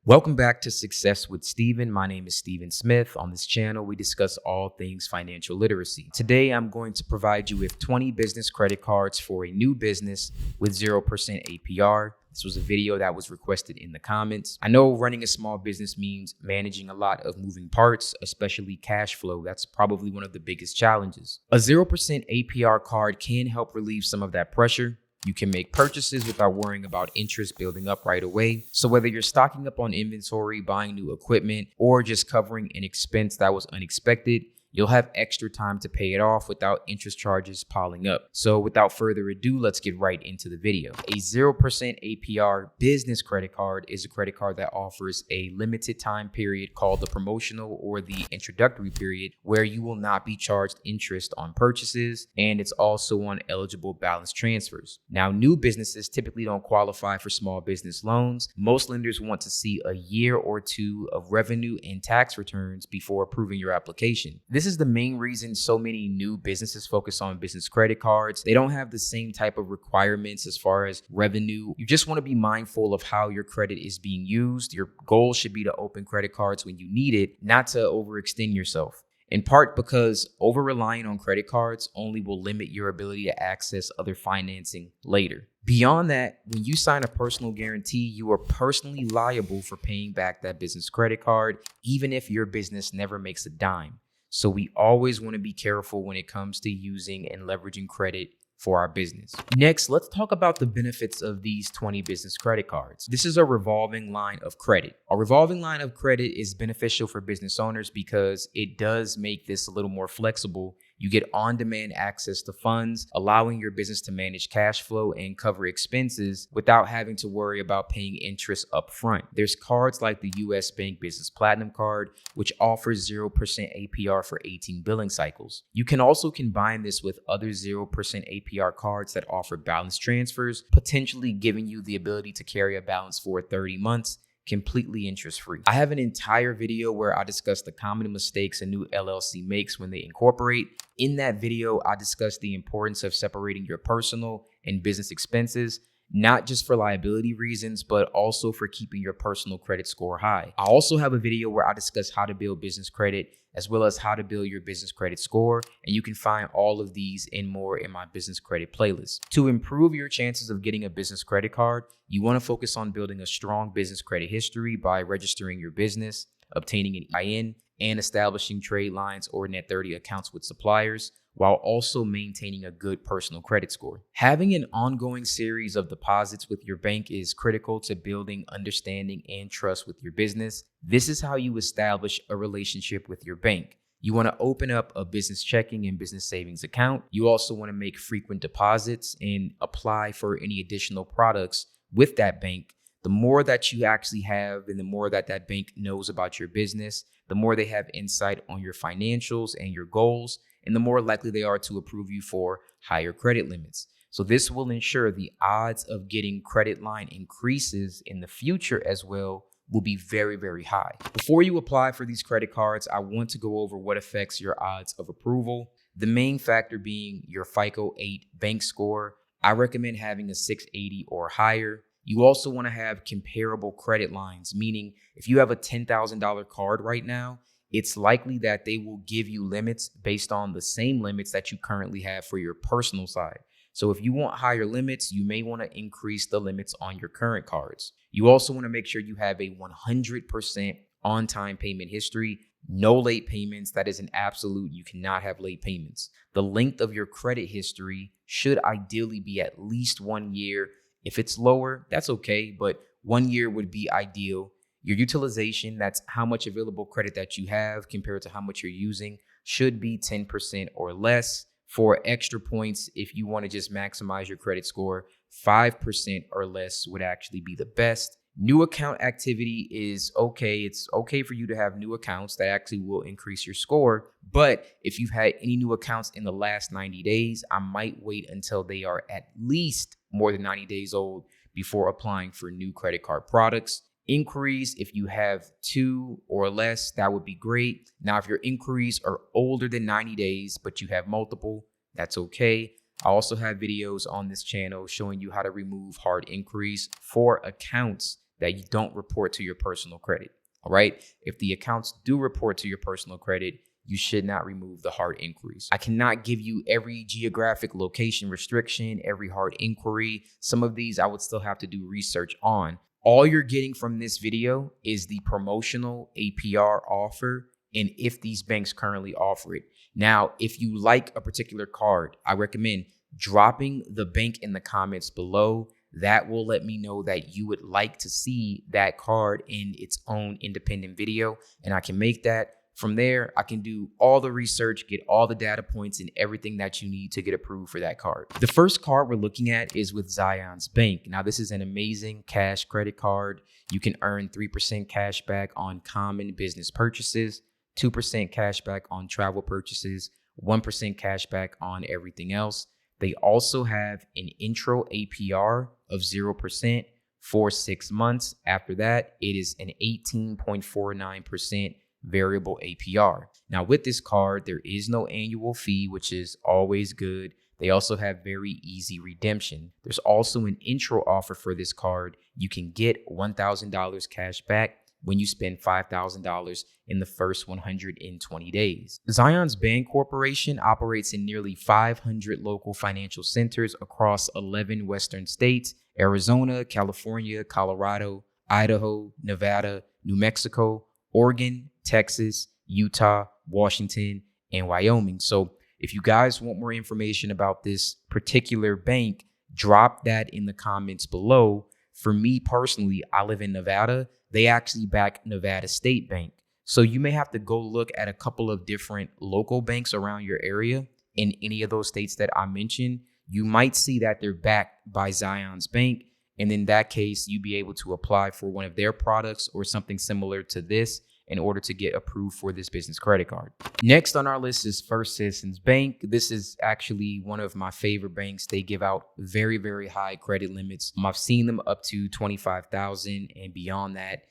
Welcome back to Success with Steven. My name is Steven Smith. On this channel, we discuss all things financial literacy. Today, I'm going to provide you with 20 business credit cards for a new business with 0% APR. This was a video that was requested in the comments. I know running a small business means managing a lot of moving parts, especially cash flow. That's probably one of the biggest challenges. A 0% APR card can help relieve some of that pressure. You can make purchases without worrying about interest building up right away. So whether you're stocking up on inventory, buying new equipment, or just covering an expense that was unexpected, you'll have extra time to pay it off without interest charges piling up. So without further ado, let's get right into the video. A 0% APR business credit card is a credit card that offers a limited time period called the promotional or the introductory period, where you will not be charged interest on purchases, and it's also on eligible balance transfers. Now, new businesses typically don't qualify for small business loans. Most lenders want to see a year or two of revenue and tax returns before approving your application. This is the main reason so many new businesses focus on business credit cards. They don't have the same type of requirements as far as revenue. You just want to be mindful of how your credit is being used. Your goal should be to open credit cards when you need it, not to overextend yourself. In part because over-relying on credit cards only will limit your ability to access other financing later. Beyond that, when you sign a personal guarantee, you are personally liable for paying back that business credit card, even if your business never makes a dime. So we always want to be careful when it comes to using and leveraging credit for our business. Next, let's talk about the benefits of these 20 business credit cards. This is a revolving line of credit. A revolving line of credit is beneficial for business owners because it does make this a little more flexible. You get on-demand access to funds, allowing your business to manage cash flow and cover expenses without having to worry about paying interest up front. There's cards like the WesBanco Business Platinum Card, which offers 0% APR for 18 billing cycles. You can also combine this with other 0% APR cards that offer balance transfers, potentially giving you the ability to carry a balance for 30 months. Completely interest-free. I have an entire video where I discuss the common mistakes a new LLC makes when they incorporate. In that video, I discuss the importance of separating your personal and business expenses, not just for liability reasons, but also for keeping your personal credit score high. I also have a video where I discuss how to build business credit, as well as how to build your business credit score. And you can find all of these and more in my business credit playlist. To improve your chances of getting a business credit card, you want to focus on building a strong business credit history by registering your business, obtaining an EIN, and establishing trade lines or net 30 accounts with suppliers, while also maintaining a good personal credit score. Having an ongoing series of deposits with your bank is critical to building understanding and trust with your business. This is how you establish a relationship with your bank. You want to open up a business checking and business savings account. You also want to make frequent deposits and apply for any additional products with that bank. The more that you actually have and the more that that bank knows about your business, the more they have insight on your financials and your goals, and the more likely they are to approve you for higher credit limits. So this will ensure the odds of getting credit line increases in the future as well will be very, very high. Before you apply for these credit cards, I want to go over what affects your odds of approval. The main factor being your FICO 8 bank score. I recommend having a 680 or higher. You also want to have comparable credit lines, meaning if you have a $10,000 card right now, it's likely that they will give you limits based on the same limits that you currently have for your personal side. So if you want higher limits, you may want to increase the limits on your current cards. You also want to make sure you have a 100% on-time payment history, no late payments. That is an absolute. You cannot have late payments. The length of your credit history should ideally be at least 1 year. If it's lower, that's okay, but 1 year would be ideal. Your utilization, that's how much available credit that you have compared to how much you're using, should be 10% or less. For extra points, if you want to just maximize your credit score, 5% or less would actually be the best. New account activity is okay. It's okay for you to have new accounts that actually will increase your score. But if you've had any new accounts in the last 90 days, I might wait until they are at least more than 90 days old before applying for new credit card products. Inquiries, if you have 2 or less, that would be great. Now, if your inquiries are older than 90 days, but you have multiple, that's okay. I also have videos on this channel showing you how to remove hard inquiries for accounts that you don't report to your personal credit. All right. If the accounts do report to your personal credit, you should not remove the hard inquiries. I cannot give you every geographic location restriction, every hard inquiry. Some of these I would still have to do research on. All you're getting from this video is the promotional APR offer and if these banks currently offer it. Now, if you like a particular card, I recommend dropping the bank in the comments below. That will let me know that you would like to see that card in its own independent video, and I can make that. From there, I can do all the research, get all the data points and everything that you need to get approved for that card. The first card we're looking at is with Zions Bank. Now, this is an amazing cash credit card. You can earn 3% cash back on common business purchases, 2% cash back on travel purchases, 1% cash back on everything else. They also have an intro APR of 0% for 6 months. After that, it is an 18.49% variable APR. Now, with this card, there is no annual fee, which is always good. They also have very easy redemption. There's also an intro offer for this card. You can get $1,000 cash back when you spend $5,000 in the first 120 days. Zions Bank Corporation operates in nearly 500 local financial centers across 11 Western states: Arizona, California, Colorado, Idaho, Nevada, New Mexico, Oregon, Texas, Utah, Washington, and Wyoming. So if you guys want more information about this particular bank, drop that in the comments below. For me personally, I live in Nevada. They actually back Nevada State Bank. So you may have to go look at a couple of different local banks around your area in any of those states that I mentioned. You might see that they're backed by Zions Bank. And in that case, you'd be able to apply for one of their products or something similar to this in order to get approved for this business credit card. Next on our list is First Citizens Bank. This is actually one of my favorite banks. They give out very, very high credit limits. I've seen them up to $25,000 and beyond that.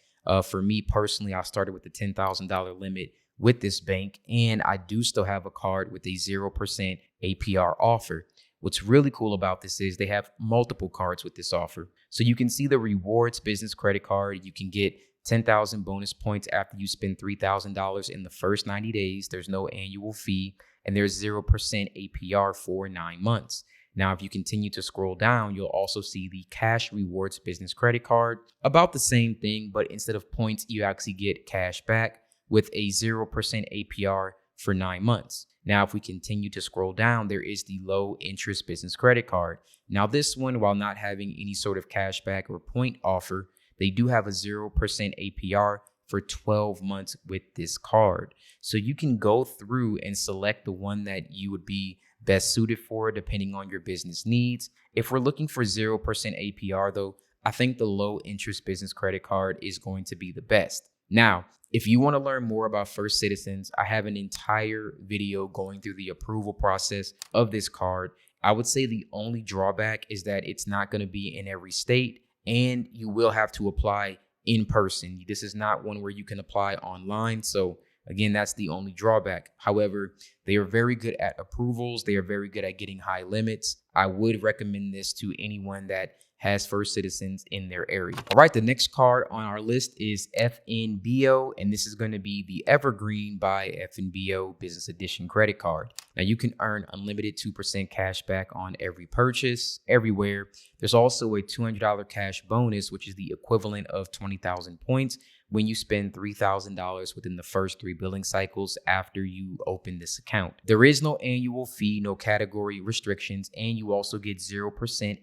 For me personally, I started with the $10,000 limit with this bank, and I do still have a card with a 0% APR offer. What's really cool about this is they have multiple cards with this offer. So you can see the rewards business credit card. You can get 10,000 bonus points after you spend $3,000 in the first 90 days. There's no annual fee, and there's 0% APR for 9 months. Now, if you continue to scroll down, you'll also see the cash rewards business credit card. About the same thing, but instead of points, you actually get cash back with a 0% APR for 9 months. Now, if we continue to scroll down, there is the low interest business credit card. Now, this one, while not having any sort of cash back or point offer, they do have a 0% APR for 12 months with this card. So you can go through and select the one that you would be best suited for depending on your business needs. If we're looking for 0% APR though, I think the low interest business credit card is going to be the best. Now, if you want to learn more about First Citizens, I have an entire video going through the approval process of this card. I would say the only drawback is that it's not going to be in every state, and you will have to apply in person. This is not one where you can apply online. So again, that's the only drawback. However, they are very good at approvals. They are very good at getting high limits. I would recommend this to anyone that has First Citizens in their area. All right, the next card on our list is FNBO, and this is going to be the Evergreen by FNBO Business Edition credit card. Now, you can earn unlimited 2% cash back on every purchase, everywhere. There's also a $200 cash bonus, which is the equivalent of 20,000 points when you spend $3,000 within the first 3 billing cycles after you open this account. There is no annual fee, no category restrictions, and you also get 0%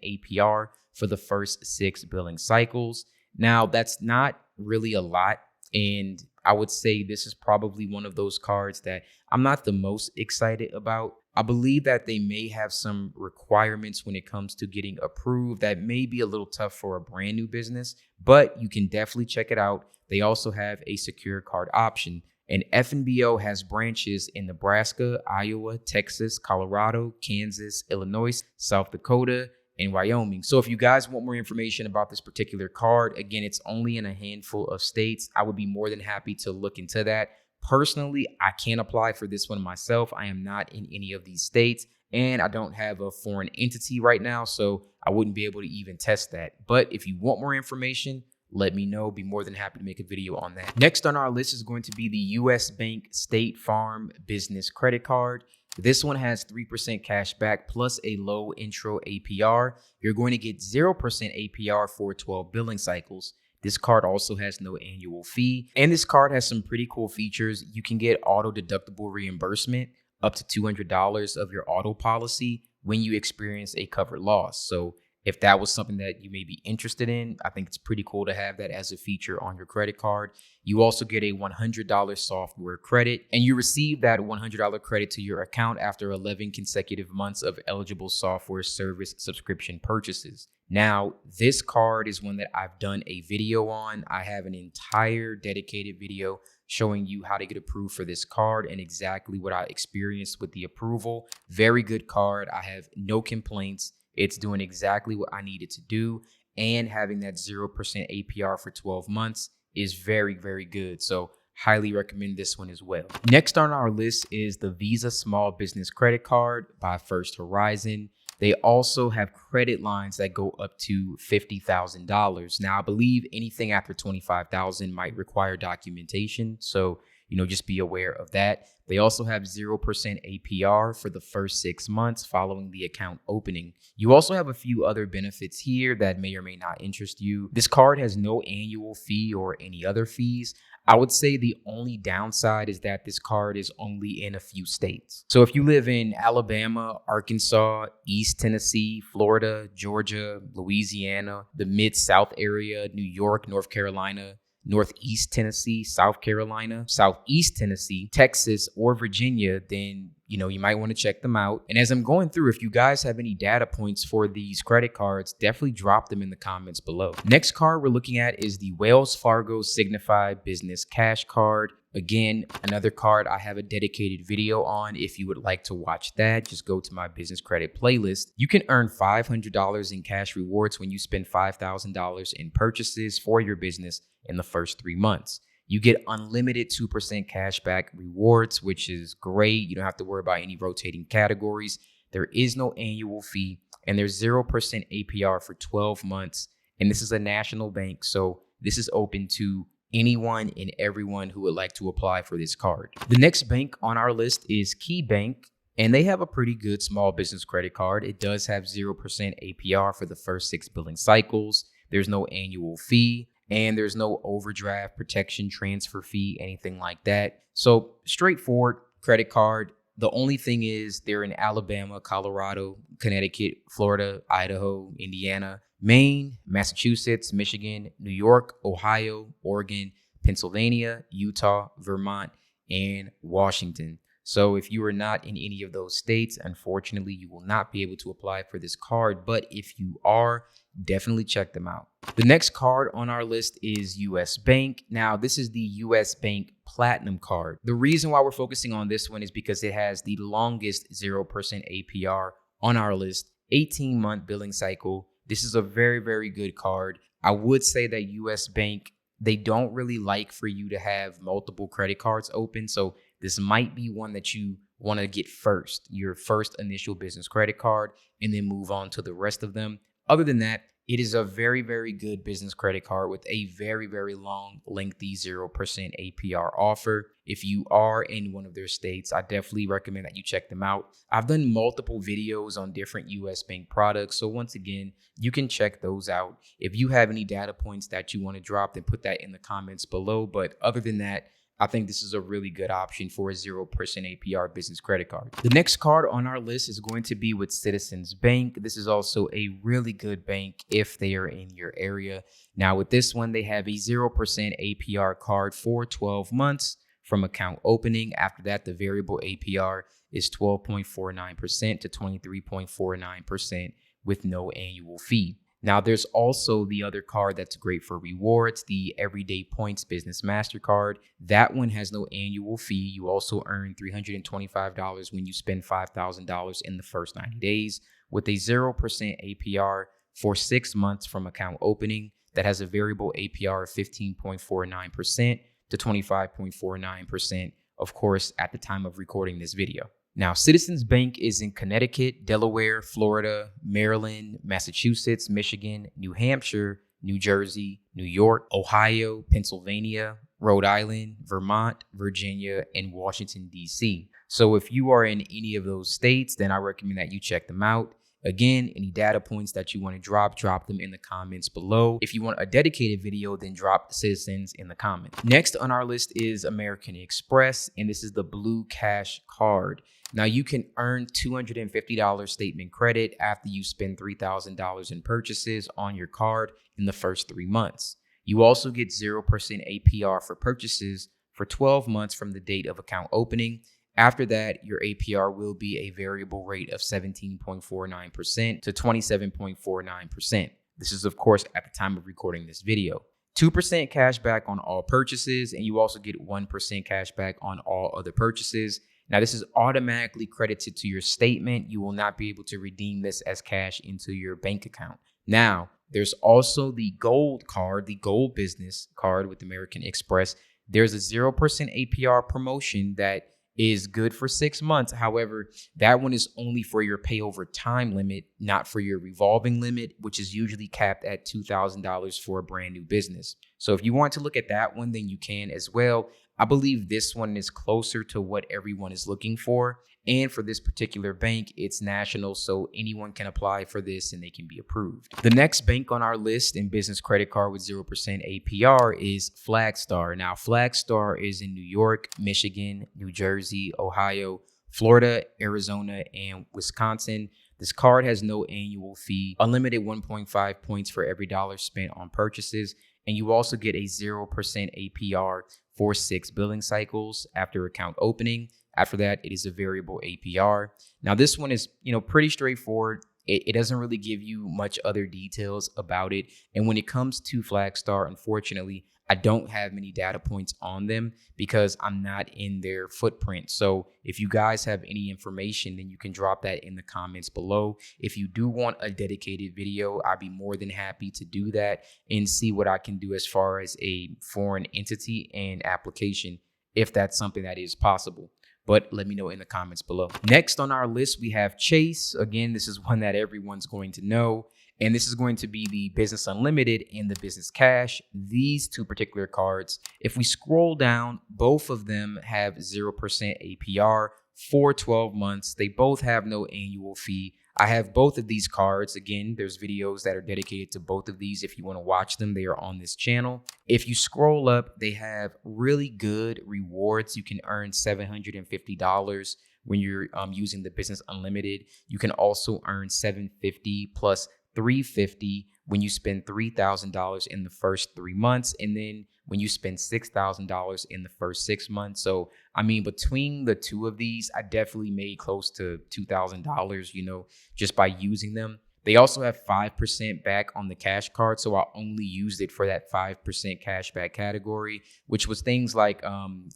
APR for the first 6 billing cycles. Now, that's not really a lot, and I would say this is probably one of those cards that I'm not the most excited about. I believe that they may have some requirements when it comes to getting approved that may be a little tough for a brand new business, but you can definitely check it out. They also have a secure card option, and FNBO has branches in Nebraska, Iowa, Texas, Colorado, Kansas, Illinois, South Dakota, and Wyoming. So if you guys want more information about this particular card, again, it's only in a handful of states. I would be more than happy to look into that. Personally, I can't apply for this one myself. I am not in any of these states, and I don't have a foreign entity right now, so I wouldn't be able to even test that. But if you want more information, let me know. Be more than happy to make a video on that. Next on our list is going to be the US Bank State Farm Business Credit Card. This one has 3% cash back plus a low intro APR. You're going to get 0% APR for 12 billing cycles. This card also has no annual fee. And this card has some pretty cool features. You can get auto deductible reimbursement up to $200 of your auto policy when you experience a covered loss. So if that was something that you may be interested in, I think it's pretty cool to have that as a feature on your credit card. You also get a $100 software credit, and you receive that $100 credit to your account after 11 consecutive months of eligible software service subscription purchases. Now, this card is one that I've done a video on. I have an entire dedicated video showing you how to get approved for this card and exactly what I experienced with the approval. Very good card. I have no complaints. It's doing exactly what I needed to do, and having that 0% APR for 12 months is very, very good. So highly recommend this one as well. Next on our list is the Visa Small Business Credit Card by First Horizon. They also have credit lines that go up to $50,000. Now, I believe anything after $25,000 might require documentation. So, just be aware of that. They also have 0% APR for the first 6 months following the account opening. You also have a few other benefits here that may or may not interest you. This card has no annual fee or any other fees. I would say the only downside is that this card is only in a few states. So if you live in Alabama, Arkansas, East Tennessee, Florida, Georgia, Louisiana, the Mid-South area, New York, North Carolina, Northeast Tennessee, South Carolina, Southeast Tennessee, Texas, or Virginia, then you might want to check them out. And as I'm going through, if you guys have any data points for these credit cards, definitely drop them in the comments below. Next card we're looking at is the Wells Fargo Signify Business Cash Card. Again, another card I have a dedicated video on. If you would like to watch that, just go to my business credit playlist. You can earn $500 in cash rewards when you spend $5,000 in purchases for your business in the first 3 months. You get unlimited 2% cash back rewards, which is great. You don't have to worry about any rotating categories. There is no annual fee, and there's 0% APR for 12 months. And this is a national bank, so this is open to anyone and everyone who would like to apply for this card. The next bank on our list is KeyBank, and they have a pretty good small business credit card. It does have 0% APR for the first 6 billing cycles. There's no annual fee, and there's no overdraft protection transfer fee, anything like that. So straightforward credit card. The only thing is they're in Alabama, Colorado, Connecticut, Florida, Idaho, Indiana, Maine, Massachusetts, Michigan, New York, Ohio, Oregon, Pennsylvania, Utah, Vermont, and Washington. So if you are not in any of those states, unfortunately, you will not be able to apply for this card. But if you are, definitely check them out. The next card on our list is US Bank. Now, this is the US Bank Platinum Card. The reason why we're focusing on this one is because it has the longest 0% APR on our list, 18-month billing cycle. This is a very, very good card. I would say that US Bank, they don't really like for you to have multiple credit cards open. So this might be one that you want to get first, your first initial business credit card, and then move on to the rest of them. Other than that, it is a very, very good business credit card with a very, very long, lengthy 0% APR offer. If you are in one of their states, I definitely recommend that you check them out. I've done multiple videos on different US Bank products. So once again, you can check those out. If you have any data points that you want to drop, then put that in the comments below. But other than that, I think this is a really good option for a 0% APR business credit card. The next card on our list is going to be with Citizens Bank. This is also a really good bank if they are in your area. Now with this one, they have a 0% APR card for 12 months from account opening. After that, the variable APR is 12.49% to 23.49% with no annual fee. Now, there's also the other card that's great for rewards, the Everyday Points Business MasterCard. That one has no annual fee. You also earn $325 when you spend $5,000 in the first 90 days with a 0% APR for 6 months from account opening. That has a variable APR of 15.49% to 25.49%, of course, at the time of recording this video. Now, Citizens Bank is in Connecticut, Delaware, Florida, Maryland, Massachusetts, Michigan, New Hampshire, New Jersey, New York, Ohio, Pennsylvania, Rhode Island, Vermont, Virginia, and Washington, D.C. So if you are in any of those states, then I recommend that you check them out. Again, any data points that you want to drop them in the comments below. If you want a dedicated video, then drop Citizens in the comments. Next on our list is American Express, and this is the Blue Cash Card. Now you can earn $250 statement credit after you spend $3,000 in purchases on your card in the first 3 months. You also get 0% APR for purchases for 12 months from the date of account opening. After that, your APR will be a variable rate of 17.49% to 27.49%. This is, of course, at the time of recording this video. 2% cash back on all purchases, and you also get 1% cash back on all other purchases. Now, this is automatically credited to your statement. You will not be able to redeem this as cash into your bank account. Now, there's also the Gold Card, the Gold Business Card with American Express. There's a 0% APR promotion that is good for 6 months. However, that one is only for your pay over time limit, not for your revolving limit, which is usually capped at $2,000 for a brand new business. So if you want to look at that one, then you can as well. I believe this one is closer to what everyone is looking for. And for this particular bank, it's national, so anyone can apply for this and they can be approved. The next bank on our list in business credit card with 0% APR is Flagstar. Now, Flagstar is in New York, Michigan, New Jersey, Ohio, Florida, Arizona, and Wisconsin. This card has no annual fee, unlimited 1.5 points for every dollar spent on purchases, and you also get a 0% APR for 6 billing cycles after account opening. After that, it is a variable APR. Now, this one is, pretty straightforward. It doesn't really give you much other details about it. And when it comes to Flagstar, unfortunately, I don't have many data points on them because I'm not in their footprint. So if you guys have any information, then you can drop that in the comments below. If you do want a dedicated video, I'd be more than happy to do that and see what I can do as far as a foreign entity and application, if that's something that is possible. But let me know in the comments below. Next on our list, we have Chase. Again, this is one that everyone's going to know. And this is going to be the Business Unlimited and the Business Cash. These two particular cards, if we scroll down, both of them have 0% APR for 12 months. They both have no annual fee. I have both of these cards. Again, there's videos that are dedicated to both of these. If you want to watch them, they are on this channel. If you scroll up, they have really good rewards. You can earn $750 when you're using the Business Unlimited. You can also earn $750 plus $350 when you spend $3,000 in the first 3 months, and then when you spend $6,000 in the first 6 months. So, I mean, between the two of these, I definitely made close to $2,000, just by using them. They also have 5% back on the cash card, so I only used it for that 5% cash back category, which was things like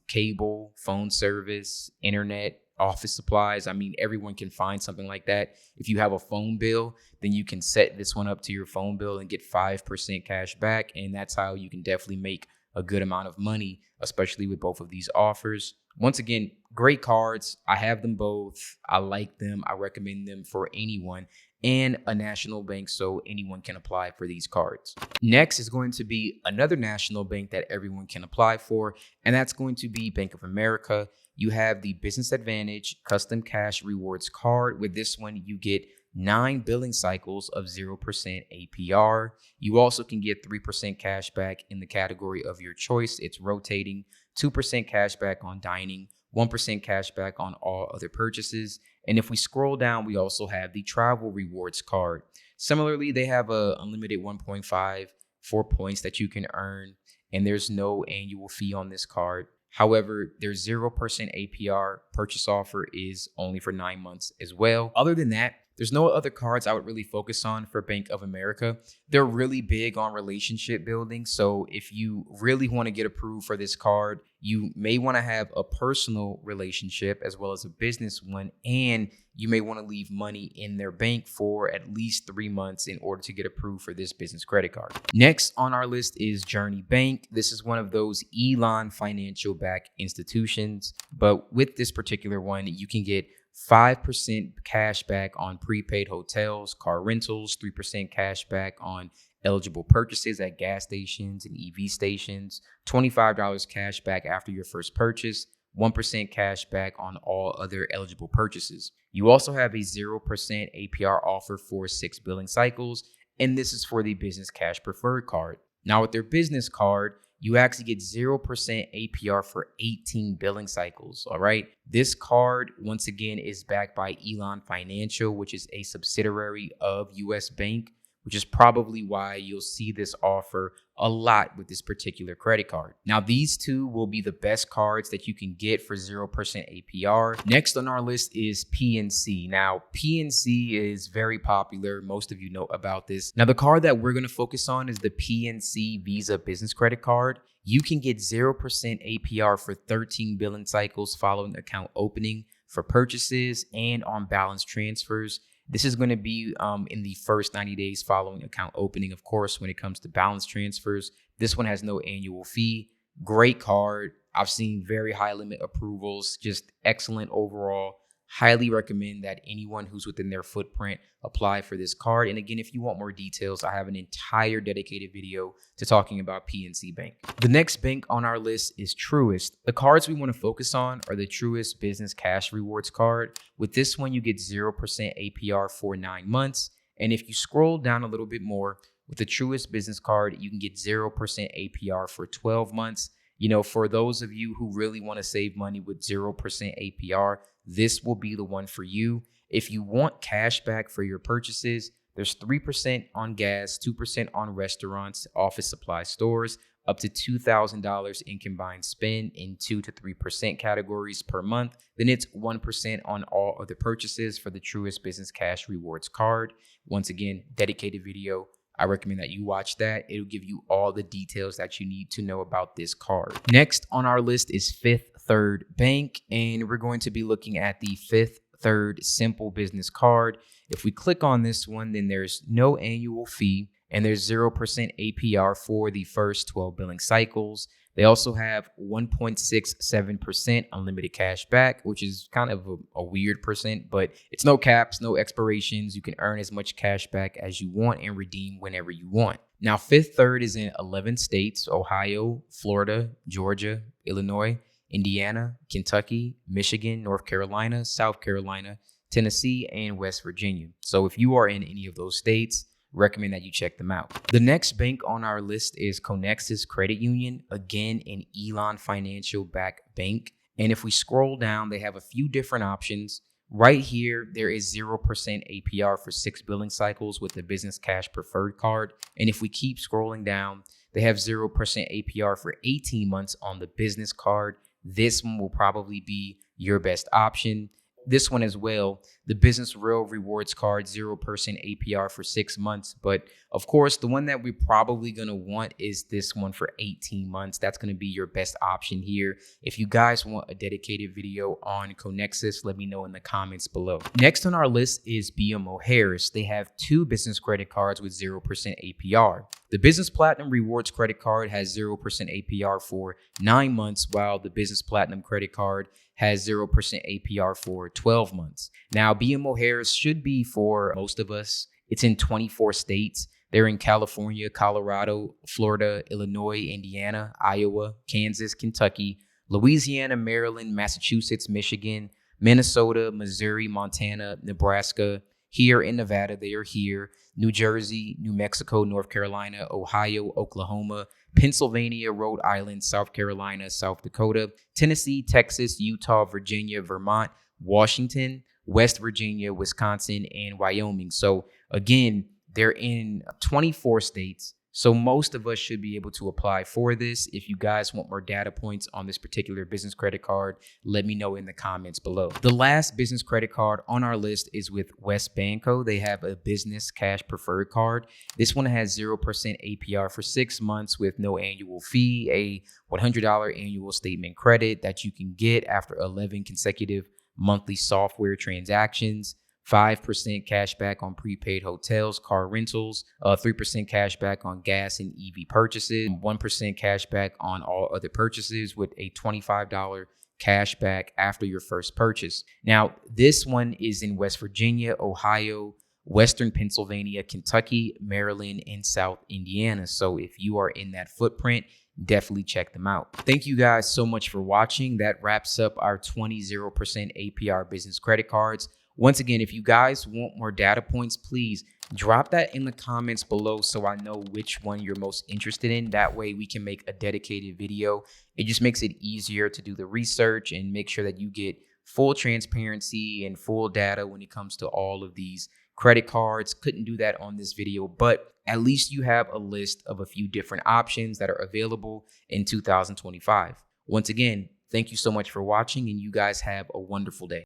cable, phone service, internet, office supplies. I mean, everyone can find something like that. If you have a phone bill, then you can set this one up to your phone bill and get 5% cash back. And that's how you can definitely make a good amount of money, especially with both of these offers. Once again, great cards. I have them both. I like them. I recommend them for anyone, and a national bank, so anyone can apply for these cards. Next is going to be another national bank that everyone can apply for, and that's going to be Bank of America. You have the Business Advantage Custom Cash Rewards card. With this one, you get 9 billing cycles of 0% APR. You also can get 3% cash back in the category of your choice. It's rotating. 2% cash back on dining, 1% cash back on all other purchases. And if we scroll down, we also have the Travel Rewards card. Similarly, they have a unlimited 1.54 points that you can earn, and there's no annual fee on this card. However, their 0% APR purchase offer is only for 9 months as well. Other than that, there's no other cards I would really focus on for Bank of America. They're really big on relationship building. So if you really want to get approved for this card, you may want to have a personal relationship as well as a business one. And you may want to leave money in their bank for at least 3 months in order to get approved for this business credit card. Next on our list is Journey Bank. This is one of those Elon financial backed institutions. But with this particular one, you can get 5% cash back on prepaid hotels, car rentals, 3% cash back on eligible purchases at gas stations and EV stations, $25 cash back after your first purchase, 1% cash back on all other eligible purchases. You also have a 0% APR offer for 6 billing cycles, and this is for the business cash preferred card. Now with their business card, you actually get 0% APR for 18 billing cycles, all right? This card, once again, is backed by Elon Financial, which is a subsidiary of WesBanco, which is probably why you'll see this offer a lot with this particular credit card. Now, these two will be the best cards that you can get for 0% APR. Next on our list is PNC. Now, PNC is very popular. Most of you know about this. Now, the card that we're going to focus on is the PNC Visa Business Credit Card. You can get 0% APR for 13 billing cycles following account opening for purchases and on balance transfers. This is going to be in the first 90 days following account opening. Of course, when it comes to balance transfers, this one has no annual fee. Great card. I've seen very high limit approvals, just excellent overall. Highly recommend that anyone who's within their footprint apply for this card. And again, if you want more details, I have an entire dedicated video to talking about PNC Bank. The next bank on our list is Truist. The cards we want to focus on are the Truist Business Cash Rewards card. With this one, you get 0% APR for 9 months. And if you scroll down a little bit more, with the Truist Business Card, you can get 0% APR for 12 months. You know, for those of you who really want to save money with 0% APR, this will be the one for you. If you want cash back for your purchases, there's 3% on gas, 2% on restaurants, office supply stores, up to $2,000 in combined spend in 2 to 3% categories per month. Then it's 1% on all other purchases for the Truist Business Cash Rewards card. Once again, dedicated video. I recommend that you watch that. It'll give you all the details that you need to know about this card. Next on our list is Fifth Third Bank, and we're going to be looking at the Fifth Third Simple Business Card. If we click on this one, then there's no annual fee, and there's 0% APR for the first 12 billing cycles. They also have 1.67% unlimited cash back, which is kind of a weird percent, but it's no caps, no expirations. You can earn as much cash back as you want and redeem whenever you want. Now, Fifth Third is in 11 states: Ohio, Florida, Georgia, Illinois, Indiana, Kentucky, Michigan, North Carolina, South Carolina, Tennessee, and West Virginia. So if you are in any of those states, recommend that you check them out. The next bank on our list is Connexus Credit Union, again an Elon Financial backed bank. And if we scroll down, they have a few different options. Right here, there is 0% APR for 6 billing cycles with the Business Cash Preferred card. And if we keep scrolling down, they have 0% APR for 18 months on the business card. This one will probably be your best option. This one as well, the Business Real Rewards card, 0% APR for 6 months. But of course, the one that we're probably going to want is this one for 18 months. That's going to be your best option here. If you guys want a dedicated video on Connexus, let me know in the comments below. Next on our list is BMO Harris. They have 2 business credit cards with 0% APR. The Business Platinum Rewards credit card has 0% APR for 9 months, while the Business Platinum credit card has 0% APR for 12 months. Now, BMO Harris should be for most of us. It's in 24 states. They're in California, Colorado, Florida, Illinois, Indiana, Iowa, Kansas, Kentucky, Louisiana, Maryland, Massachusetts, Michigan, Minnesota, Missouri, Montana, Nebraska. Here in Nevada, they are here. New Jersey, New Mexico, North Carolina, Ohio, Oklahoma, Pennsylvania, Rhode Island, South Carolina, South Dakota, Tennessee, Texas, Utah, Virginia, Vermont, Washington, West Virginia, Wisconsin, and Wyoming. So again, they're in 24 states. So most of us should be able to apply for this. If you guys want more data points on this particular business credit card, let me know in the comments below. The last business credit card on our list is with WesBanco. They have a Business Cash Preferred card. This one has 0% APR for 6 months with no annual fee, a $100 annual statement credit that you can get after 11 consecutive monthly software transactions. 5% cash back on prepaid hotels, car rentals, 3% cash back on gas and EV purchases, 1% cash back on all other purchases with a $25 cash back after your first purchase. Now, this one is in West Virginia, Ohio, Western Pennsylvania, Kentucky, Maryland, and South Indiana. So if you are in that footprint, definitely check them out. Thank you guys so much for watching. That wraps up our 20 0% APR business credit cards. Once again, if you guys want more data points, please drop that in the comments below so I know which one you're most interested in. That way we can make a dedicated video. It just makes it easier to do the research and make sure that you get full transparency and full data when it comes to all of these credit cards. Couldn't do that on this video, but at least you have a list of a few different options that are available in 2025. Once again, thank you so much for watching, and you guys have a wonderful day.